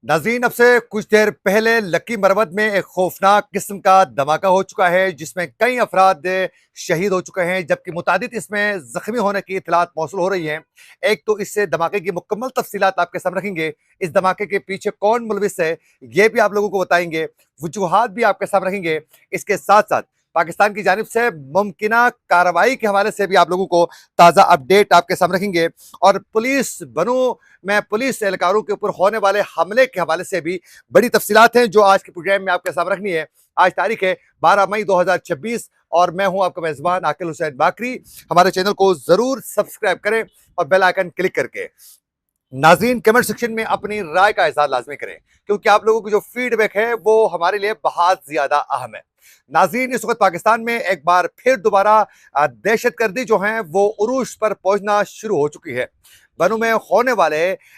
नाज़रीन, अब से कुछ देर पहले लक्की मरवत में एक खौफनाक किस्म का धमाका हो चुका है जिसमें कई अफराद शहीद हो चुके हैं, जबकि मुतादिद इसमें जख्मी होने की इतलात मौसूल हो रही हैं। एक तो इससे धमाके की मुकम्मल तफसीलात आपके सामने रखेंगे, इस धमाके के पीछे कौन मुलविस है ये भी आप लोगों को बताएंगे, वजूहात भी आपके सामने रखेंगे। इसके साथ साथ पाकिस्तान की जानिब से मुमकिना कार्रवाई के हवाले से भी आप लोगों को ताज़ा अपडेट आपके सामने रखेंगे, और पुलिस बनू में पुलिस एहलकारों के ऊपर होने वाले हमले के हवाले से भी बड़ी तफसीलात हैं जो आज के प्रोग्राम में आपके सामने रखनी है। आज तारीख है 12 मई 2026 और मैं हूं आपका मेजबान आकिल हुसैन बाकरी। हमारे चैनल को जरूर सब्सक्राइब करें और बेल आइकन क्लिक करके नाज़रीन कमेंट सेक्शन में अपनी राय का इज़हार लाजमी करें, क्योंकि आप लोगों की जो फीडबैक है वो हमारे लिए बहुत ज्यादा अहम है। नाज़रीन, इस वक्त पाकिस्तान में एक बार फिर दोबारा दहशतगर्दी जो है वो उरूज पर पहुंचना शुरू हो चुकी है। बनू में होने वाले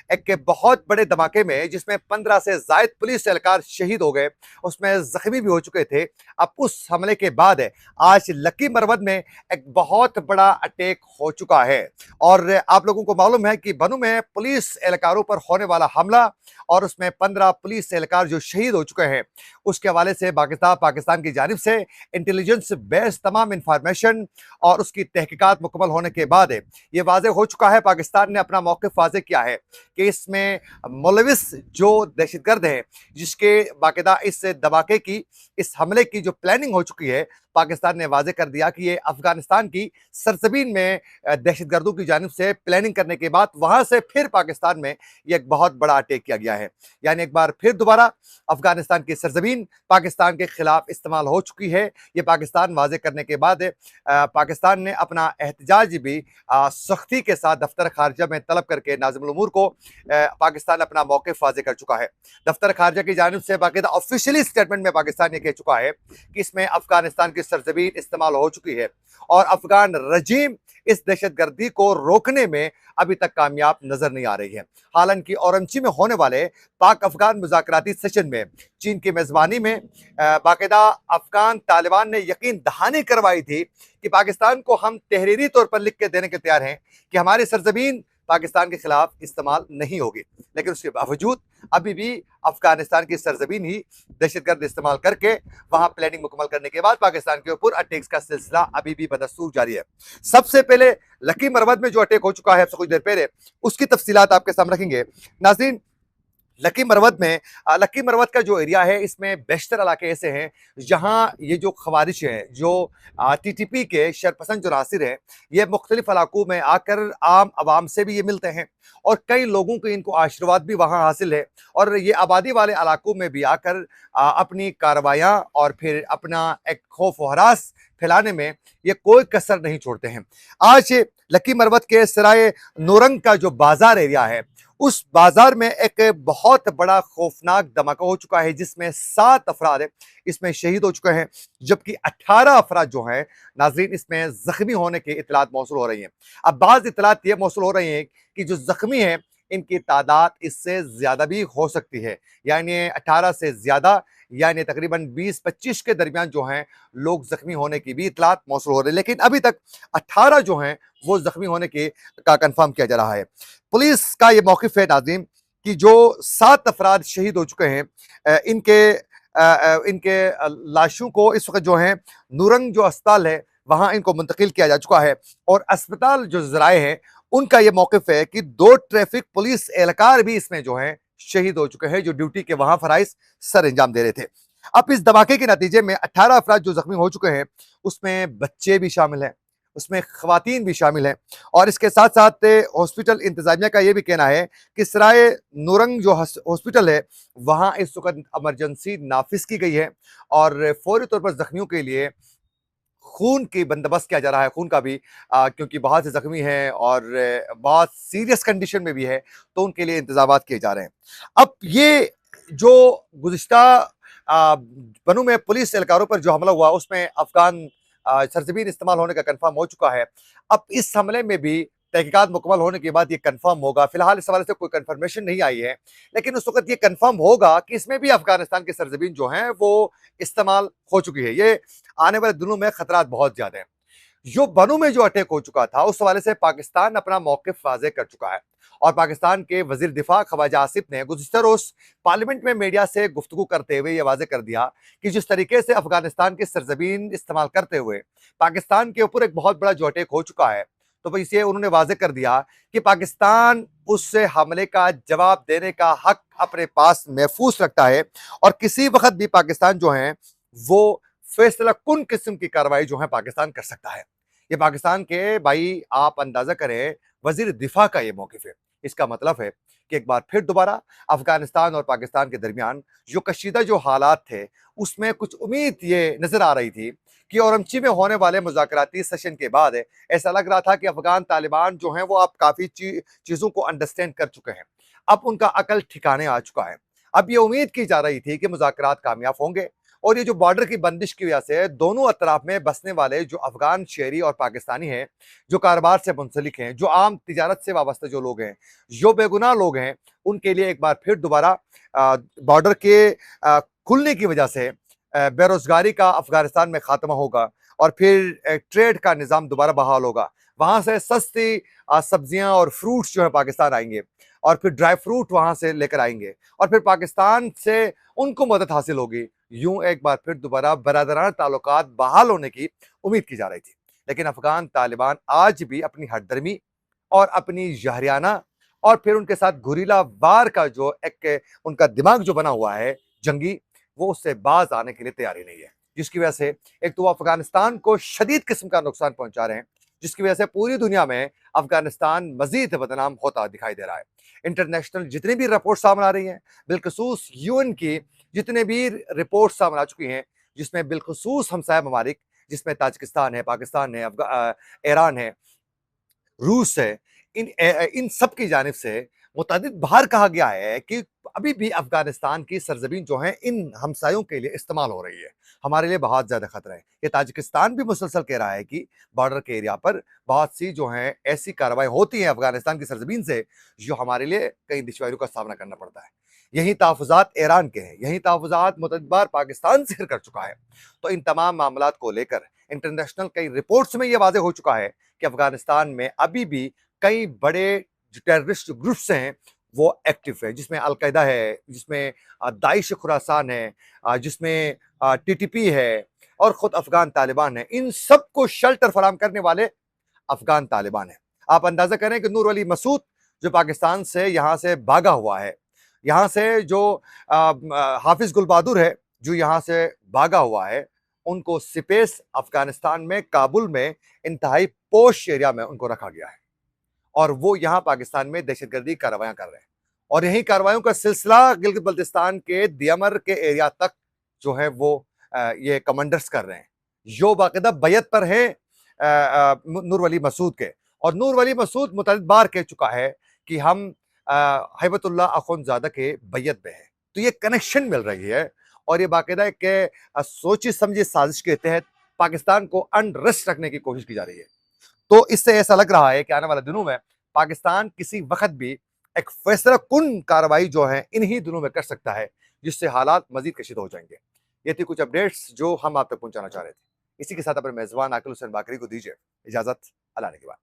एक बहुत बड़े धमाके में जिसमें 15 से जायद पुलिस एहलकार शहीद हो गए, उसमें जख्मी भी हो चुके थे। अब उस हमले के बाद आज लक्की मरवत में एक बहुत बड़ा अटैक हो चुका है, और आप लोगों को मालूम है कि बनू में पुलिस एहलकारों पर होने वाला हमला और उसमें 15 पुलिस एहलकार जो शहीद हो चुके हैं, उसके हवाले से पाकिस्तान की जानिब से इंटेलिजेंस बेस्ड तमाम इंफॉर्मेशन और उसकी तहकीकात मुकम्मल होने के बाद ये वाज़ेह हो चुका है, पाकिस्तान ने अपना मौक़िफ़ वाज़ेह किया है कि इसमें मुलविस जो दहशतगर्द हैं, जिसके बाकायदा इस धमाके की, इस हमले की जो प्लानिंग हो चुकी है, पाकिस्तान ने वाज़ेह कर दिया कि ये अफगानिस्तान की सरजमीन में दहशतगर्दों की जानिब से प्लानिंग करने के बाद वहां से फिर पाकिस्तान में ये एक बहुत बड़ा अटैक किया गया है। यानी एक बार फिर दोबारा अफगानिस्तान की सरजमीन पाकिस्तान के खिलाफ इस्तेमाल हो चुकी है। ये पाकिस्तान वाज़ेह करने के बाद पाकिस्तान ने अपना एहतजाज भी सख्ती के साथ दफ्तर खारजा में तलब करके नाज़िमुल उमूर को पाकिस्तान अपना मौक़िफ़ वाज़ेह कर चुका है। दफ्तर खारजा की जानिब से बाकायदा ऑफिशियली स्टेटमेंट में पाकिस्तान ये कह चुका है कि इसमें अफगानिस्तान की सरजमीन इस्तेमाल हो चुकी है और अफगान रजीम इस दहशतगर्दी को रोकने में अभी तक कामयाब नजर नहीं आ रही है। हालांकि औरंगची में होने वाले पाक अफगान मुज़ाकराती सेशन में चीन की मेजबानी में बाकायदा अफगान तालिबान ने यकीन दहानी करवाई थी कि पाकिस्तान को हम तहरीरी तौर पर लिख के देने के तैयार हैं कि हमारी सरजमीन पाकिस्तान के खिलाफ इस्तेमाल नहीं होगी, लेकिन उसके बावजूद अभी भी अफगानिस्तान की सरजमीन ही दहशतगर्द इस्तेमाल करके वहां प्लानिंग मुकम्मल करने के बाद पाकिस्तान के ऊपर अटैक्स का सिलसिला अभी भी बदस्तूर जारी है। सबसे पहले लक्की मरवत में जो अटैक हो चुका है अब से कुछ देर पहले, उसकी तफसीलात आपके सामने रखेंगे। नाज़रीन, लक्की मरवत का जो एरिया है इसमें बेशतर इलाके ऐसे हैं जहां ये जो खवारिश हैं, जो टीटीपी के शरपसंद जो नासिर हैं, ये मुख्तलिफ इलाकों में आकर आम आवाम से भी ये मिलते हैं और कई लोगों को इनको आशीर्वाद भी वहां हासिल है, और ये आबादी वाले इलाकों में भी आकर अपनी कार्रवाइयाँ और फिर अपना एक खौफ व हरास फैलाने में ये कोई कसर नहीं छोड़ते हैं। आज लक्की मरवत के सराय नूरंग का जो बाजार एरिया है, उस बाजार में एक बहुत बड़ा खौफनाक धमाका हो चुका है जिसमें 7 अफराद इसमें शहीद हो चुके हैं, जबकि 18 अफराद जो हैं नाजरीन इसमें जख्मी होने की इतलात मौसूल हो रही हैं। अब बाज़ इतलात ये मौसूल हो रही हैं कि जो जख्मी हैं इनकी तादाद इससे ज्यादा भी हो सकती है, यानी 18 से ज्यादा, यानी तकरीबन 20-25 के दरमियान जो हैं लोग जख्मी होने की भी इतलात मौसूल हो रही है, लेकिन अभी तक 18 जो हैं वो जख्मी होने के का कंफर्म किया जा रहा है। पुलिस का ये मौक़िफ़ है नाज़रीन कि जो 7 अफराद शहीद हो चुके हैं, इनके लाशों को इस वक्त जो है नूरंग जो अस्पताल है वहां इनको मुंतकिल किया जा चुका है, और अस्पताल जो ज़राए हैं उनका यह मौक़िफ़ है कि 2 ट्रैफिक पुलिस एहलकार भी इसमें जो है शहीद हो चुके हैं, जो ड्यूटी के वहां फराइज सर अंजाम दे रहे थे। अब इस धमाके के नतीजे में 18 अफराद जो जख्मी हो चुके हैं उसमें बच्चे भी शामिल हैं, उसमें खवातीन भी शामिल हैं, और इसके साथ साथ हॉस्पिटल इंतजामिया का यह भी कहना है कि सराय नूरंग जो हॉस्पिटल है वहां इस वक्त इमरजेंसी नाफिज की गई है और फौरी तौर पर जख्मियों के लिए खून की बंदोबस्त किया जा रहा है, खून का भी, क्योंकि बहुत से जख्मी हैं और बहुत सीरियस कंडीशन में भी है, तो उनके लिए इंतजाम किए जा रहे हैं। अब ये जो गुज़िश्ता बनू में पुलिस एहलकारों पर जो हमला हुआ उसमें अफगान सरजमीन इस्तेमाल होने का कंफर्म हो चुका है। अब इस हमले में भी तहकीकात मुकम्मल होने के बाद ये कंफर्म होगा। फिलहाल इस हवाले से कोई कंफर्मेशन नहीं आई है, लेकिन उस वक्त ये कंफर्म होगा कि इसमें भी अफगानिस्तान की सरजमीन जो है वो इस्तेमाल हो चुकी है। ये आने वाले दिनों में खतरात बहुत ज्यादा हैं। जो बनू में जो अटैक हो चुका था उस हवाले से पाकिस्तान अपना मौक़िफ़ वाज़ेह कर चुका है, और पाकिस्तान के वजीर दिफा ख्वाजा आसिफ ने गुज़िश्ता रोज़ पार्लियामेंट में मीडिया से गुफ्तगू करते हुए ये वाज़ेह कर दिया कि जिस तरीके से अफगानिस्तान की सरजमीन इस्तेमाल करते हुए पाकिस्तान के ऊपर एक बहुत बड़ा जो अटैक हो चुका है, तो वह इसे उन्होंने वाज़ेह कर दिया कि पाकिस्तान उस हमले का जवाब देने का हक अपने पास महफूज रखता है और किसी वक्त भी पाकिस्तान जो है वो फैसला कुन किस्म की कार्रवाई जो है पाकिस्तान कर सकता है। ये पाकिस्तान के भाई आप अंदाजा करें वजीर दिफा का ये मौकिफ है। इसका मतलब है कि एक बार फिर दोबारा अफगानिस्तान और पाकिस्तान के दरमियान जो कशीदा जो हालात थे उसमें कुछ उम्मीद ये नजर आ रही थी कि औरमची में होने वाले मुज़ाकराती सेशन के बाद ऐसा लग रहा था कि अफगान तालिबान जो हैं वो अब काफ़ी चीज़ों को अंडरस्टैंड कर चुके हैं। अब उनका अकल ठिकाने आ चुका है। अब ये उम्मीद की जा रही थी कि मुज़ाकरात कामयाब होंगे और ये जो बॉर्डर की बंदिश की वजह से दोनों अतराफ में बसने वाले जो अफगान शहरी और पाकिस्तानी हैं, जो कारोबार से मुंसलिक हैं, जो आम तिजारत से वाबस्ता जो लोग हैं, जो बेगुनाह लोग हैं, उनके लिए एक बार फिर दोबारा बॉर्डर के खुलने की वजह से बेरोजगारी का अफगानिस्तान में खात्मा होगा और फिर ट्रेड का निज़ाम दोबारा बहाल होगा। वहाँ से सस्ती सब्जियाँ और फ्रूट्स जो है पाकिस्तान आएंगे और फिर ड्राई फ्रूट वहाँ से लेकर आएंगे और फिर पाकिस्तान से उनको मदद हासिल होगी। यूं एक बार फिर दोबारा बरादराना ताल्लुकात बहाल होने की उम्मीद की जा रही थी। लेकिन अफगान तालिबान आज भी अपनी हठधर्मी और अपनी जहरियाना और फिर उनके साथ गुरीला वार का जो एक उनका दिमाग जो बना हुआ है जंगी, वो उससे बाज आने के लिए तैयारी नहीं है। जिसकी वजह से एक तो वो अफगानिस्तान को शदीद किस्म का नुकसान पहुंचा रहे हैं, जिसकी वजह से पूरी दुनिया में अफगानिस्तान मजीद बदनाम होता दिखाई दे रहा है। इंटरनेशनल जितनी भी रिपोर्ट सामने आ रही हैं, बिलखसूस यूएन की जितने भी रिपोर्ट सामने आ चुकी हैं, जिसमें बिलखसूस हमसाया ममालिक जिसमें ताजिकिस्तान है, पाकिस्तान है, ईरान है, रूस है, इन सब की जानिब से मुतअद्दिद बार कहा गया है कि अभी भी अफगानिस्तान की सरजमीन जो है इन हमसायों के लिए इस्तेमाल हो रही है। हमारे लिए बहुत ज़्यादा खतरा है। ये ताजिकिस्तान भी मुसलसल कह रहा है कि बॉर्डर के एरिया पर बहुत सी जो हैं ऐसी कार्रवाई होती है अफगानिस्तान की सरजमीन से, जो हमारे लिए कई दुश्वारियों का सामना करना पड़ता है। यही तहफ़्फ़ुज़ात ईरान के हैं, यही तहफ़्फ़ुज़ात मुतअद्दिद बार पाकिस्तान ज़िक्र कर चुका है। तो इन तमाम मामलात को लेकर इंटरनेशनल कई रिपोर्ट्स में ये वाज़ेह हो चुका है कि अफगानिस्तान में अभी भी कई बड़े जो टेररिस्ट ग्रुप्स हैं वो एक्टिव है, जिसमें अलकायदा है, जिसमें दाइश खुरासान है, जिसमें टीटीपी है और खुद अफगान तालिबान है। इन सबको शेल्टर फराहम करने वाले अफगान तालिबान है। आप अंदाजा करें कि नूर वली मसूद जो पाकिस्तान से यहाँ से भागा हुआ है, यहाँ से जो हाफिज गुल बहादुर है जो यहाँ से भागा हुआ है, उनको सिपेस अफगानिस्तान में काबुल में इंतहाई पोश एरिया में उनको रखा गया है और वो यहाँ पाकिस्तान में दहशतगर्दी कार्रवाइयां कर रहे हैं और यही कार्रवाइयों का सिलसिला गिलगित बल्तिस्तान के दियामर के एरिया तक जो है वो ये कमांडर्स कर रहे हैं, जो बाकायदा बैयत पर है नूर वली मसूद के। और नूर वली मसूद मुतअद्दिद बार कह चुका है कि हम हैबतुल्लाह अखुंज़ादा के बैयत में हैं। तो ये कनेक्शन मिल रही है और ये बाकायदा एक सोची समझी साजिश के तहत पाकिस्तान को अनरेस्ट रखने की कोशिश की जा रही है। तो इससे ऐसा लग रहा है कि आने वाले दिनों में पाकिस्तान किसी वक्त भी एक फैसला कुन कार्रवाई जो है इन्हीं दिनों में कर सकता है, जिससे हालात मजीद कशीद हो जाएंगे। ये थी कुछ अपडेट्स जो हम आप तक पहुंचाना चाह रहे थे। इसी के साथ अपने मेजबान आकिल हुसैन बाकरी को दीजिए इजाजत। अल्लाह ने के बाद।